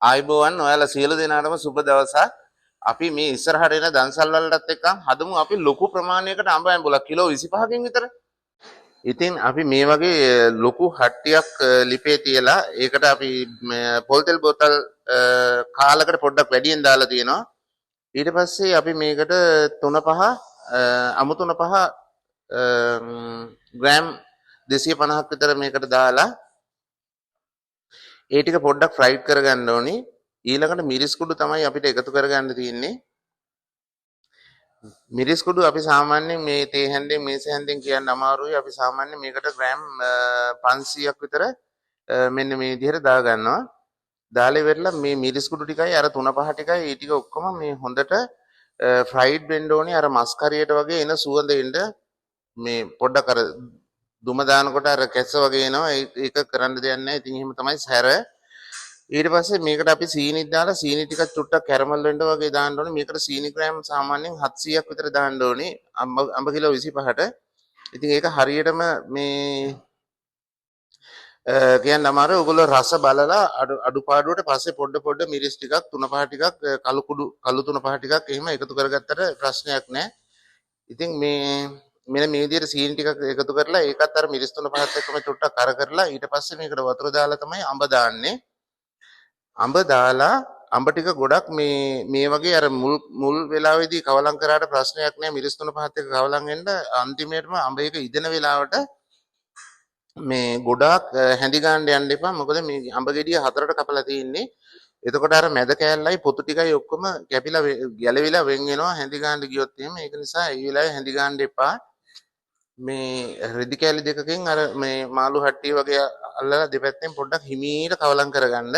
ආයිබෝවන් ඔයාලා සියලු දෙනාටම සුබ දවසක්. අපි මේ ඉස්සරහට එන දන්සල් වලටත් එක්ක හදමු අපි ලොකු ප්‍රමාණයකට අඹ ඇඹුලක් කිලෝ 25කින් විතර. ඉතින් අපි මේ වගේ ලොකු හට්ටියක් ලිපේ තියලා ඒකට අපි පොල් තෙල් බෝතල් කාලකට පොඩ්ඩක් වැඩියෙන් දාලා තියෙනවා. ඊට පස්සේ අපි මේකට 3-5 අමු 3-5 ග්‍රෑම් 250ක් විතර මේකට දාලා ඒ ටික පොඩ්ඩක් ෆ්‍රයිඩ් කරගන්න ඕනි. ඊළඟට මිරිස් කුඩු තමයි අපිට එකතු කරගන්න තියෙන්නේ. මිරිස් කුඩු අපි සාමාන්‍යයෙන් මේ තේ හැන්දෙන් මේස හැන්දෙන් කියන්න අමාරුයි. අපි සාමාන්‍යයෙන් මේකට ග්‍රෑම් 500ක් විතර මෙන්න මේ විදිහට දා ගන්නවා. දාලා ඉවරලා මේ මිරිස් කුඩු ටිකයි අර 3-5 ටිකයි ඒ ටික ඔක්කොම මේ හොඳට ෆ්‍රයිඩ් වෙන්න ඕනි. අර මස් කරියට වගේ එන සුවඳ එන්න මේ පොඩ්ඩක් අර දුම දානකොට අර කැස්ස වගේ එනවා. ඒක කරන්න දෙයක් නැහැ. ඉතින් එහෙම තමයි සැර. ඊට පස්සේ මේකට අපි සීනි දාලා සීනි ටිකක් චුට්ටක් කැරමල් වෙන්න වගේ දාන්න ඕනේ. මේකට සීනි ග්‍රෑම් සාමාන්‍යයෙන් 700ක් විතර දාන්න ඕනේ. අඹ කිලෝ 25ට. ඉතින් ඒක හරියටම මේ කියන්න අමාරුයි. ඔයගොල්ලෝ රස බලලා අඩුපාඩුවට පස්සේ පොඩ මිරිස් ටිකක් 3-5 ටිකක් කළු 3-5 ටිකක් එහෙම එකතු කරගත්තට ප්‍රශ්නයක් නැහැ. ඉතින් මෙන්න මේ විදිහට සීනි ටිකක් එකතු කරලා ඒකත් අර මිරිස් 3-5ත් එක්කම චුට්ටක් කර කරලා ඊට පස්සේ මේකට වතුර දාලා තමයි අඹ දාන්නේ. අඹ දාලා අඹ ටික ගොඩක් මේ වගේ අර මුල් වෙලාවේදී කවලම් කරාට ප්‍රශ්නයක් නැහැ. මිරිස් 3-5ත් එක්ක කවලම් වෙන්න අන්තිමේටම අඹ එක ඉදෙන වෙලාවට මේ ගොඩාක් හැඳි ගන්න යන්න එපා. මොකද මේ අඹ ගෙඩිය 4ට කපලා තියෙන්නේ. එතකොට අර මැද කෑල්ලයි පොතු ටිකයි ඔක්කොම කැපිලා ගැලවිලා වෙන් වෙනවා හැඳි ගන්න ගියොත් එහෙම. ඒක නිසා ඒ වෙලාවේ හැඳි ගන්න එපා. මේ රෙදි කෑලි දෙකකින් අර මේ මාළු හට්ටිය වගේ අල්ලලා දෙපැත්තෙන් පොඩ්ඩක් හිමීට කවලම් කරගන්න.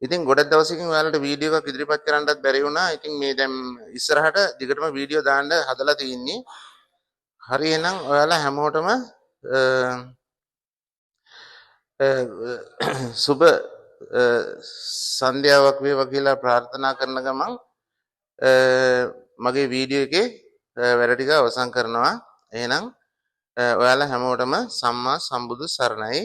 ඉතින් ගොඩක් දවසකින් ඔයාලට වීඩියෝ එකක් ඉදිරිපත් කරන්නත් බැරි වුණා. ඉතින් මේ දැන් ඉස්සරහට දිගටම වීඩියෝ දාන්න හදලා තියෙන්නේ. හරි එහෙනම් ඔයාලා හැමෝටම සුබ සන්ධ්‍යාවක් වේවා කියලා ප්‍රාර්ථනා කරන ගමන් මගේ වීඩියෝ එකේ වැඩ ටික අවසන් කරනවා. එහෙනම් ඔයාලා හැමෝටම සම්මා සම්බුදු සරණයි.